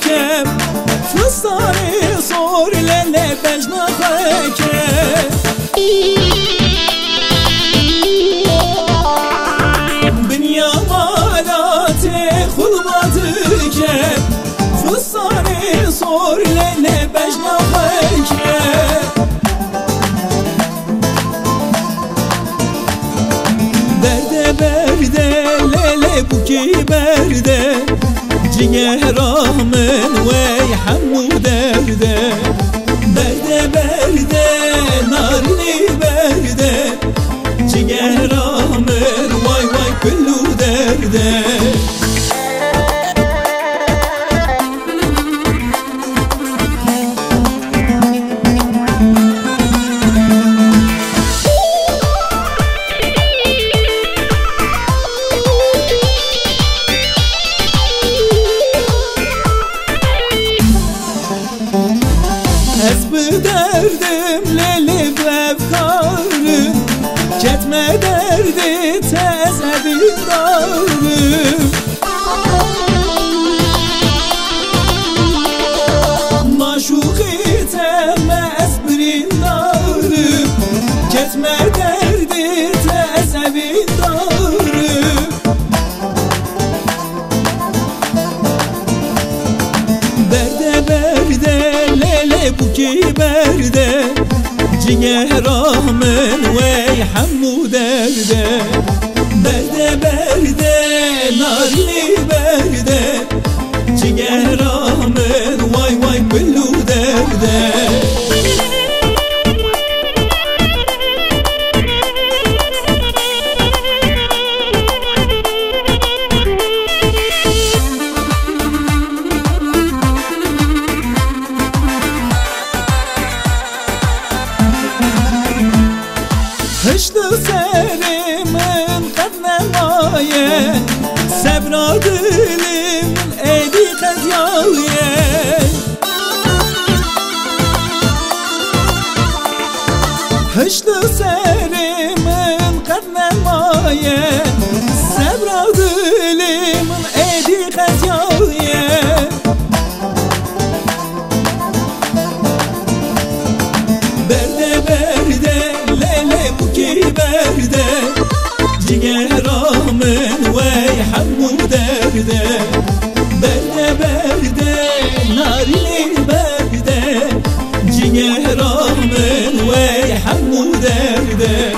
کم فستانی صور لله بجنا خاکم بنیا مالات خلبات کم فستانی صور لله بجنا خاکم برده برده لله بوکی برده جگرامن وی همو درده برده برده نارنی برده جگرامن وای وای کلو درده derdim leli bevkarım Ketme derdi tezedin darım Maşuki temme esbrin darım Ketme derdi tezedin darım Berde berde lele buki berde Ciğeramın ve hammu derde Berde berde narli berde Ciğeramın vay vay kullu derde Hışlı serimin kadnemaye Sevra dilimin edi kazyaye Hışlı serimin kadnemaye Sevra dilimin edi kazyaye Berde berde lele buki berde Ciğeramın ve hammu derde Berde berde narili berde Ciğeramın ve hammu derde